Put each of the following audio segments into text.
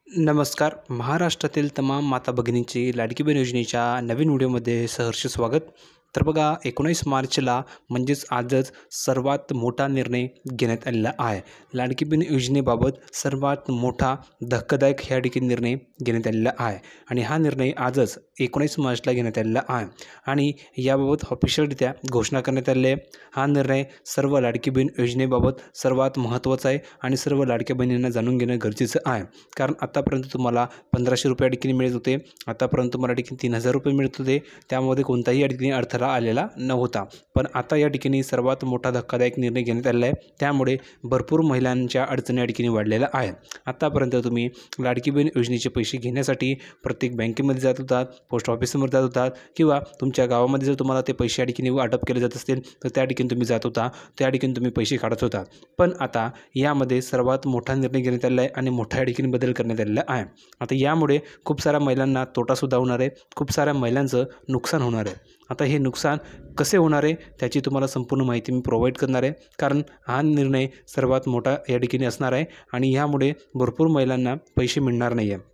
नमस्कार. महाराष्ट्रातील तमाम माता भगिनींची लाडकी बहीण योजनेच्या नवीन व्हिडिओमध्ये सहर्ष स्वागत. तर बघा 19 मार्चला म्हणजेच आजच सर्वात मोठा निर्णय घेण्यात आलेला आहे. लाडकी बहीण योजनेबाबत सर्वात मोठा धक्कादायक ह्या ठिकाणी निर्णय घेण्यात आलेला आहे आणि हा निर्णय आजच 19 मार्चला घेण्यात आलेला आहे आणि याबाबत ऑफिशियलरित्या घोषणा करण्यात आली आहे. हा निर्णय सर्व लाडकी बहीण योजनेबाबत सर्वात महत्त्वाचा आहे आणि सर्व लाडक्या बहिणींना जाणून घेणं गरजेचं आहे. कारण आतापर्यंत तुम्हाला 1500 रुपये ठिकाणी मिळत होते, आतापर्यंत तुम्हाला ठिकाणी 3000 रुपये मिळत होते, त्यामध्ये कोणताही या ठिकाणी अडथळा आलेला नव्हता. पण आता या ठिकाणी सर्वात मोठा धक्कादायक निर्णय घेण्यात आलेला आहे. त्यामुळे भरपूर महिलांच्या अडचणी या ठिकाणी वाढलेल्या आहेत. आतापर्यंत तुम्ही लाडकी बहीण योजनेचे पैसे घेण्यासाठी प्रत्येक बँकेमध्ये जात होतात, पोस्ट ऑफिसमध्ये जात होतात किंवा तुमच्या गावामध्ये जर तुम्हाला ते पैसे या ठिकाणी वाटप केले जात असतील तर त्या ठिकाणी तुम्ही जात होता, त्या ठिकाणी तुम्ही पैसे काढत होता. पण आता यामध्ये सर्वात मोठा निर्णय घेण्यात आलेला आहे आणि मोठ्या ठिकाणी बदल करण्यात आलेला आहे. आता यामुळे खूप साऱ्या महिलांना तोटासुद्धा होणार आहे, खूप साऱ्या महिलांचं नुकसान होणार आहे. आता हे नुकसान कसे होणार आहे त्याची तुम्हाला संपूर्ण माहिती मी प्रोव्हाइड करणार आहे. कारण हा निर्णय सर्वात मोठा या ठिकाणी असणार आहे आणि यामुळे भरपूर महिलांना पैसे मिळणार नाही आहे.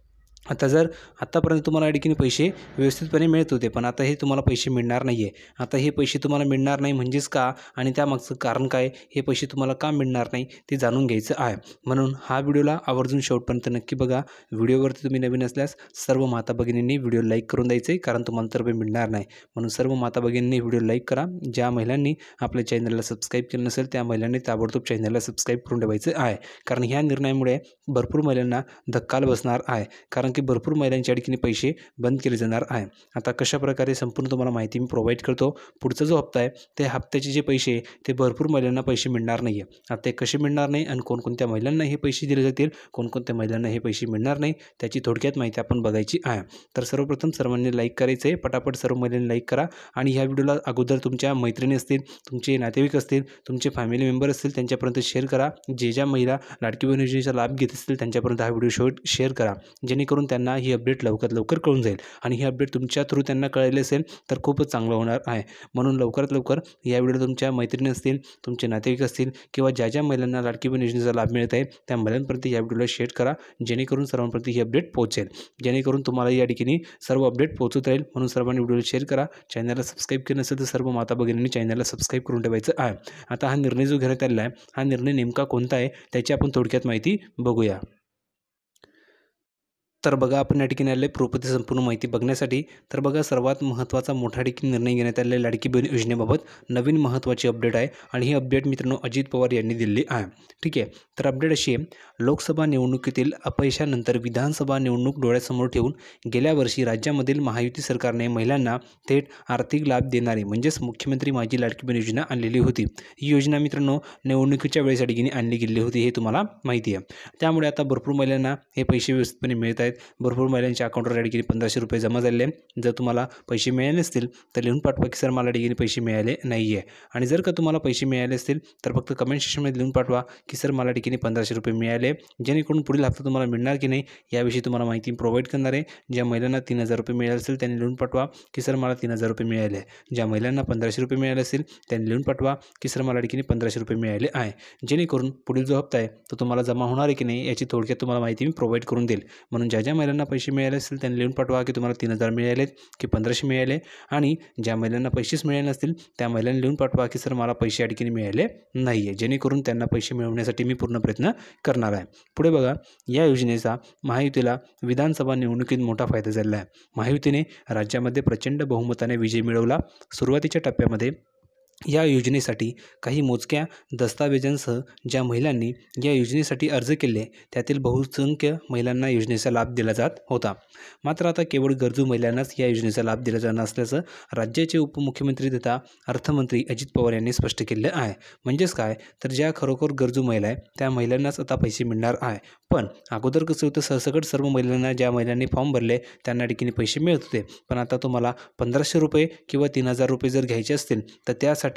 आतापर्यंत तुम्हाला या ठिकाणी पैसे व्यवस्थितपणे मिळत होते, पण आता हे तुम्हाला पैसे मिळणार नाही आहे. आता हे पैसे तुम्हाला मिळणार नाही म्हणजेच का आणि त्यामागचं कारण काय, हे पैसे तुम्हाला का मिळणार नाही ते जाणून घ्यायचं आहे. म्हणून हा व्हिडिओला आवर्जून शेवटपर्यंत नक्की बघा. व्हिडिओवरती तुम्ही नवीन असल्यास सर्व माता भगिनींनी व्हिडिओ लाईक करून द्यायचे, कारण तुम्हाला तर मिळणार नाही. म्हणून सर्व माता भगिनींनी व्हिडिओ लाईक करा. ज्या महिलांनी आपल्या चॅनलला सबस्क्राईब केलं नसेल त्या महिलांनी ताबडतोब चॅनलला सबस्क्राईब करून ठेवायचं आहे. कारण ह्या निर्णयामुळे भरपूर महिलांना धक्का बसणार आहे, कारण की भरपूर महिलांच्या ठिकाणी पैसे बंद केले जाणार आहे. आता कशाप्रकारे संपूर्ण तुम्हाला माहिती मी प्रोव्हाइड करतो. पुढचा जो हप्ता आहे ते हप्त्याचे जे पैसे ते भरपूर महिलांना पैसे मिळणार नाही आहे. आता ते कसे मिळणार नाही आणि कोणकोणत्या महिलांना हे पैसे दिले जातील, कोणकोणत्या महिलांना हे पैसे मिळणार नाही त्याची थोडक्यात माहिती आपण बघायची आहे. तर सर्वप्रथम सर्वांनी लाईक करायचं आहे, पटापट सर्व महिलांनी लाईक करा आणि ह्या व्हिडिओला अगोदर तुमच्या मैत्रिणी असतील, तुमचे नातेवाईक असतील, तुमचे फॅमिली मेंबर असतील त्यांच्यापर्यंत शेअर करा. ज्या महिला लाडकी बहीण योजनेचा लाभ घेत असतील त्यांच्यापर्यंत हा व्हिडिओ शेअर करा, जेणेकरून त्यांना ही अपडेट लवकरात लवकर कळून जाईल आणि ही अपडेट तुमच्या थ्रू त्यांना कळले असेल तर खूपच चांगलं होणार आहे. म्हणून लवकरात लवकर या व्हिडिओ तुमच्या मैत्रिणी असतील, तुमचे नातेवाईक असतील किंवा ज्या महिलांना लाडकी बहीण योजनेचा लाभ मिळत आहे त्या महिलांपर्यंत या व्हिडिओला शेअर करा, जेणेकरून सर्वांपर्यंत ही अपडेट पोहोचेल, जेणेकरून तुम्हाला या ठिकाणी सर्व अपडेट पोहोचत राहील. म्हणून सर्वांनी व्हिडिओला शेअर करा. चॅनलला सबस्क्राईब केलं नसेल तर सर्व माता भगिनींनी चॅनलला सबस्क्राईब करून ठेवायचं आहे. आता हा निर्णय जो घेण्यात आलेला आहे हा निर्णय नेमका कोणता आहे त्याची आपण थोडक्यात माहिती बघूया. तर बघा आपण या ठिकाणी आले प्रोपती संपूर्ण माहिती बघण्यासाठी. तर बघा सर्वात महत्त्वाचा मोठा ठिकाणी निर्णय घेण्यात आलेला आहे लाडकी बहीण योजनेबाबत नवीन महत्त्वाची अपडेट आहे आणि ही अपडेट मित्रांनो अजित पवार यांनी दिली आहे. ठीक आहे. तर अपडेट अशी आहे, लोकसभा निवडणुकीतील अपयशानंतर विधानसभा निवडणूक डोळ्यासमोर ठेवून गेल्या वर्षी राज्यामधील महायुती सरकारने महिलांना थेट आर्थिक लाभ देणारी म्हणजेच मुख्यमंत्री माझी लाडकी बहीण योजना आणलेली होती. ही योजना मित्रांनो निवडणुकीच्या वेळेस या ठिकाणी आणली गेली होती, हे तुम्हाला माहिती आहे. त्यामुळे आता भरपूर महिलांना हे पैसे व्यवस्थितपणे मिळत आहेत. भरपूर महिलांच्या अकाउंटवर या ठिकाणी 1500 रुपये जमा झालेले आहे. जर तुम्हाला पैसे मिळाले नसतील तर लिहून पाठवा की सर मला या ठिकाणी पैसे मिळाले नाही आहे. आणि जर का तुम्हाला पैसे मिळाले असतील तर फक्त कमेंट सेक्शनमध्ये लिहून पाठवा की सर मला या ठिकाणी 1500 रुपये मिळाले, जेणेकरून पुढील हप्ता तुम्हाला मिळणार की नाही याविषयी तुम्हाला माहिती प्रोव्हाइड करणार आहे. ज्या महिलांना 3000 रुपये मिळाले असेल त्यांनी लिहून पाठवा की सर मला 3000 रुपये मिळाले. ज्या महिलांना 1500 रुपये मिळाले असेल त्यांनी लिहून पाठवा की सर मला या ठिकाणी 1500 रुपये मिळाले आहे, जेणेकरून पुढील जो हप्ता आहे तो तुम्हाला जमा होणार आहे की नाही याची थोडक्यात तुम्हाला माहिती मी प्रोव्हाइड करून देईल. म्हणून ज्या महिलांना पैसे मिळाले असेल त्यांनी लिहून पाठवा की तुम्हाला 3000 मिळालेत की 1500 मिळाले, आणि ज्या महिलांना पैसेच मिळाले नसतील त्या महिलांनी लिहून पाठवा की सर मला पैसे या ठिकाणी मिळाले नाही आहे, जेणेकरून त्यांना पैसे मिळवण्यासाठी मी पूर्ण प्रयत्न करणार आहे. पुढे बघा, या योजनेचा महायुतीला विधानसभा निवडणुकीत मोठा फायदा झाला आहे. महायुतीने राज्यामध्ये प्रचंड बहुमताने विजय मिळवला. सुरुवातीच्या टप्प्यामध्ये या योजनेसाठी काही मोजक्या दस्तावेजांसह ज्या महिलांनी या योजनेसाठी अर्ज केले त्यातील बहुसंख्य महिलांना योजनेचा लाभ दिला जात होता. मात्र आता केवळ गरजू महिलांनाच या योजनेचा लाभ दिला जाणार असल्याचं राज्याचे उपमुख्यमंत्री तथा अर्थमंत्री अजित पवार यांनी स्पष्ट केले आहे. म्हणजेच काय, तर ज्या खरोखर गरजू महिला आहे त्या महिलांनाच आता पैसे मिळणार आहे. पण अगोदर कसं होतं, सरसकट सर्व महिलांना ज्या महिलांनी फॉर्म भरले त्यांना ठिकाणी पैसे मिळत होते. पण आता तुम्हाला 1500 रुपये किंवा 3000 रुपये जर घ्यायचे असतील तर त्यासाठी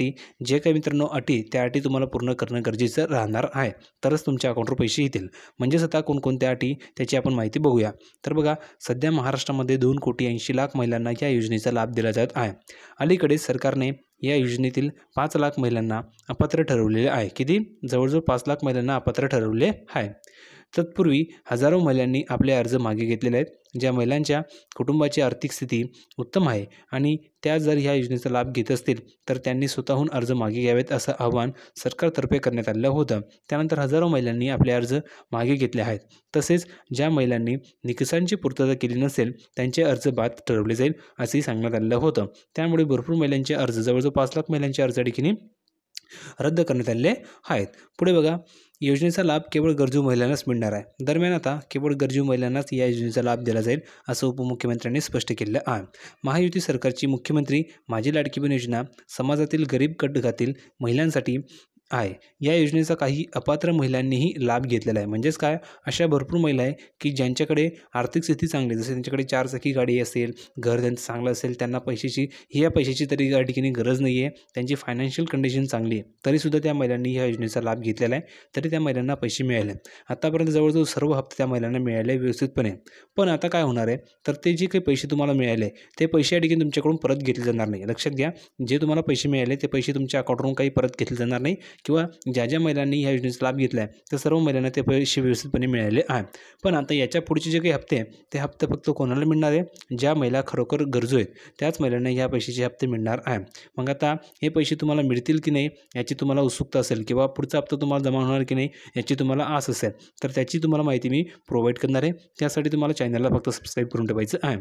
जे काही मित्रांनो अटी त्या अटी तुम्हाला पूर्ण करणं गरजेचं राहणार आहे, तरच तुमच्या अकाउंटवर पैसे येतील. म्हणजेच आता कोणकोणत्या अटी त्याची आपण माहिती बघूया. तर बघा, सध्या महाराष्ट्रामध्ये 2,80,00,000 महिलांना या योजनेचा लाभ दिला जात आहे. अलीकडे सरकारने या योजनेतील 5 लाख महिलांना अपात्र ठरवलेले आहे. किती? जवळजवळ 5 लाख महिलांना अपात्र ठरवले आहे. तत्पूर्वी हजारो महिलांनी आपले अर्ज मागे घेतलेले आहेत. ज्या महिलांच्या कुटुंबाची आर्थिक स्थिती उत्तम आहे आणि त्या जर ह्या योजनेचा लाभ घेत असतील तर त्यांनी स्वतःहून अर्ज मागे घ्यावेत असं आवाहन सरकारतर्फे करण्यात आलेलं होतं. त्यानंतर हजारो महिलांनी आपले अर्ज मागे घेतले आहेत. तसेच ज्या महिलांनी निकषांची पूर्तता केली नसेल त्यांचे अर्ज बाद ठरवले जाईल असंही सांगण्यात आलेलं होतं. त्यामुळे भरपूर महिलांचे अर्ज, जवळजवळ 5 लाख महिलांचे अर्ज देखील रद्द करण्यात आलेले आहेत. पुढे बघा, योजनेचा लाभ केवळ गरजू महिलांनाच मिळणार आहे. दरम्यान आता केवळ गरजू महिलांनाच या योजनेचा लाभ दिला जाईल असं उपमुख्यमंत्र्यांनी स्पष्ट केलं आहे. महायुती सरकारची मुख्यमंत्री माझी लाडकी बहीण योजना समाजातील गरीब घटकातील महिलांसाठी आहे. या योजनेचा काही अपात्र महिलांनीही लाभ घेतलेला आहे. म्हणजेच काय, अशा भरपूर महिला आहे की ज्यांच्याकडे आर्थिक स्थिती चांगली, जसे त्यांच्याकडे 4 चाकी गाडी असेल, घर त्यांचं चांगलं असेल, त्यांना पैशाची तरी या ठिकाणी गरज नाही आहे, त्यांची फायनान्शियल कंडिशन चांगली आहे, तरीसुद्धा त्या महिलांनी ह्या योजनेचा लाभ घेतलेला आहे. तरी त्या महिलांना पैसे मिळाले. आतापर्यंत जवळजवळ सर्व हप्ते त्या महिलांना मिळाले व्यवस्थितपणे. पण आता काय होणार आहे, तर ते जे काही पैसे तुम्हाला मिळाले ते पैसे या ठिकाणी तुमच्याकडून परत घेतले जाणार नाही. लक्षात घ्या, जे तुम्हाला पैसे मिळाले ते पैसे तुमच्या अकाउंटवरून काही परत घेतले जाणार नाही किंवा ज्या महिलांनी ह्या योजनेचा लाभ घेतला आहे त्या सर्व महिलांना ते पैसे व्यवस्थितपणे मिळाले आहे. पण आता याच्या पुढचे जे काही हप्ते ते हप्ते फक्त कोणाला मिळणार आहे, ज्या महिला खरोखर गरजू आहेत त्याच महिलांना ह्या पैशाचे हप्ते मिळणार आहे. मग आता हे पैसे तुम्हाला मिळतील की नाही याची तुम्हाला उत्सुकता असेल किंवा पुढचा हप्ता तुम्हाला जमा होणार की नाही याची तुम्हाला आस असेल तर त्याची तुम्हाला माहिती मी प्रोव्हाइड करणार आहे. त्यासाठी तुम्हाला चॅनलला फक्त सबस्क्राईब करून ठेवायचं आहे.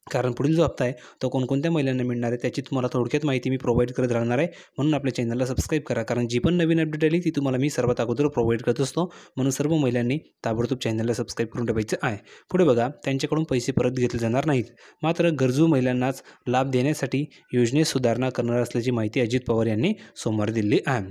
कारण पुढील जो हप्ता आहे तो कोणकोणत्या महिलांना मिळणार आहे त्याची तुम्हाला थोडक्यात माहिती मी प्रोव्हाइड करत राहणार आहे. म्हणून आपल्या चॅनलला सबस्क्राईब करा, कारण जी पण नवीन अपडेट आली ती तुम्हाला मी सर्वात अगोदर प्रोव्हाइड करत असतो. म्हणून सर्व महिलांनी ताबडतोब चॅनलला सबस्क्राईब करून ठेवायचं आहे. पुढे बघा, त्यांच्याकडून पैसे परत घेतले जाणार नाहीत. मात्र गरजू महिलांनाच लाभ देण्यासाठी योजनेत सुधारणा करणार असल्याची माहिती अजित पवार यांनी सोमवारी दिली आहे.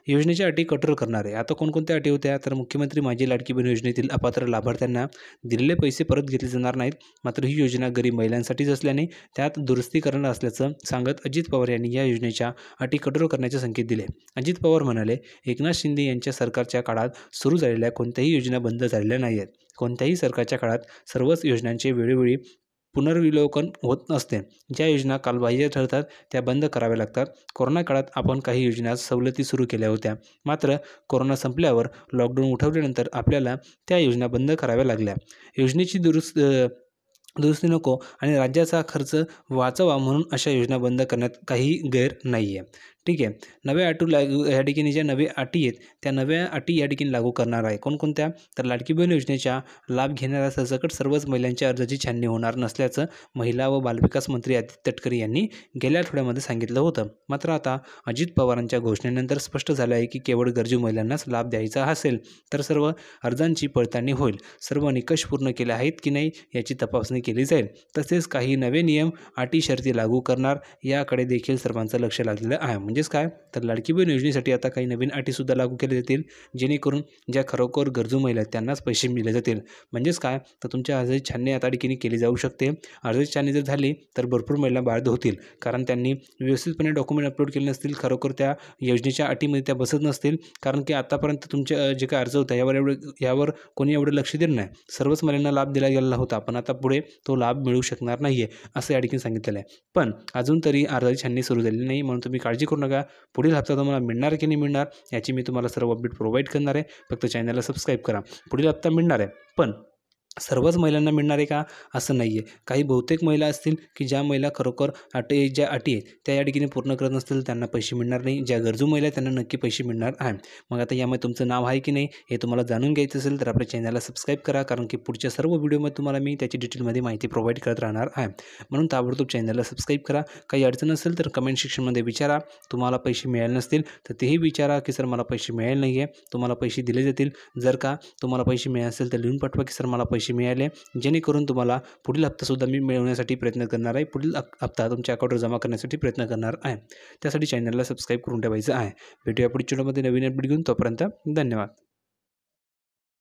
योजनेच्या अटी कठोर करणार आहे. आता कोणकोणत्या अटी होत्या, तर मुख्यमंत्री माझी लाडकी बहीण योजनेतील अपात्र लाभार्थ्यांना दिलेले पैसे परत घेतले जाणार नाहीत. मात्र ही योजना गरीब महिलांसाठीच असल्याने त्यात दुरुस्ती करणार असल्याचं सांगत अजित पवार यांनी या योजनेच्या अटी कठोर करण्याचे संकेत दिले. अजित पवार म्हणाले, एकनाथ शिंदे यांच्या सरकारच्या काळात सुरू झालेल्या कोणत्याही योजना बंद झालेल्या नाही आहेत. कोणत्याही सरकारच्या काळात सर्वच योजनांचे वेळोवेळी पुनर्विलोकन होत असते. ज्या योजना कालबाह्य ठरतात त्या बंद कराव्या लागतात. कोरोना काळात आपण काही योजना सवलती सुरू केल्या होत्या. मात्र कोरोना संपल्यावर लॉकडाऊन उठवल्यानंतर आपल्याला त्या योजना बंद कराव्या लागल्या. योजनेची दुरुस्ती नको आणि राज्याचा खर्च वाचवा म्हणून अशा योजना बंद करण्यात काही गैर नाही आहे. ठीक आहे. नव्या या ठिकाणी ज्या नव्या अटी आहेत त्या नव्या अटी या ठिकाणी लागू करणार आहे. कोणकोणत्या, तर लाडकी बहीण योजनेच्या लाभ घेणाऱ्या सरसकट सर्वच महिलांच्या अर्जाची छाननी होणार नसल्याचं महिला व बालविकास मंत्री आदित्य तटकरे यांनी गेल्या आठवड्यामध्ये सांगितलं होतं. मात्र आता अजित पवारांच्या घोषणेनंतर स्पष्ट झालं आहे की केवळ गरजू महिलांनाच लाभ द्यायचा असेल तर सर्व अर्जांची पडताळणी होईल. सर्व निकष पूर्ण केले आहेत की नाही याची तपासणी केली जाईल. तसेच काही नवे नियम, अटी, शर्ती लागू करणार याकडे देखील सर्वांचं लक्ष लागलेलं आहे. म्हणजेच काय, तर लाडकी बहीण योजनेसाठी आता काही नवीन अटीसुद्धा लागू केल्या जातील जेणेकरून ज्या खरोखर गरजू महिला आहेत त्यांनाच पैसे मिळले जातील. म्हणजेच काय, तर तुमच्या अर्जाची छाननी आता ठिकाणी केली जाऊ शकते. अर्जाची छाननी जर झाली तर भरपूर महिला बाधित होतील, कारण त्यांनी व्यवस्थितपणे डॉक्युमेंट अपलोड केले नसतील, खरोखर त्या योजनेच्या अटीमध्ये त्या बसत नसतील. कारण की आतापर्यंत तुमचे जे काय अर्ज होता यावर कोणी एवढं लक्ष दिलं नाही. सर्वच महिलांना लाभ दिला गेलेला होता, पण आता पुढे तो लाभ मिळू शकणार नाही आहे असं या ठिकाणी सांगितलेलं आहे. पण अजून तरी अर्जाची छाननी सुरू झालेली नाही, म्हणून तुम्ही काळजी करू नका. पुढील हप्ता तुम्हाला मिळणार की नाही मिळणार याची मी तुम्हाला सर्व अपडेट प्रोव्हाइड करणार आहे. फक्त चॅनलला सबस्क्राईब करा. पुढील हप्ता मिळणार आहे, पण सर्वच महिलांना मिळणार आहे का असं नाही आहे. काही बहुतेक महिला असतील की ज्या महिला खरोखर ज्या अटी आहेत त्या या ठिकाणी पूर्ण करत नसतील त्यांना पैसे मिळणार नाही. ज्या गरजू महिला आहेत त्यांना नक्की पैसे मिळणार आहे. मग आता यामध्ये तुमचं नाव आहे की नाही हे तुम्हाला जाणून घ्यायचं असेल तर आपल्या चॅनलला सबस्क्राईब करा, कारण की पुढच्या सर्व व्हिडिओमध्ये तुम्हाला मी त्याची डिटेलमध्ये माहिती प्रोव्हाइड करत राहणार आहे. म्हणून ताबडतोब चॅनलला सबस्क्राईब करा. काही अडचण असेल तर कमेंट सेक्शनमध्ये विचारा. तुम्हाला पैसे मिळाले नसतील तर तेही विचारा की सर मला पैसे मिळाले नाही आहे, तुम्हाला पैसे दिले जातील. जर का तुम्हाला पैसे मिळाले असेल तर लिहून पाठवा की सर मला पैसे मिळाले, जेणेकरून तुम्हाला पुढील हप्तासुद्धा मी मिळवण्यासाठी प्रयत्न करणार आहे. पुढील हप्ता तुमच्या अकाउंटवर जमा करण्यासाठी प्रयत्न करणार आहे. त्यासाठी चॅनलला सबस्क्राईब करून ठेवायचं आहे. भेटूया पुढच्या व्हिडिओमध्ये नवीन अपडेट घेऊन. तोपर्यंत धन्यवाद.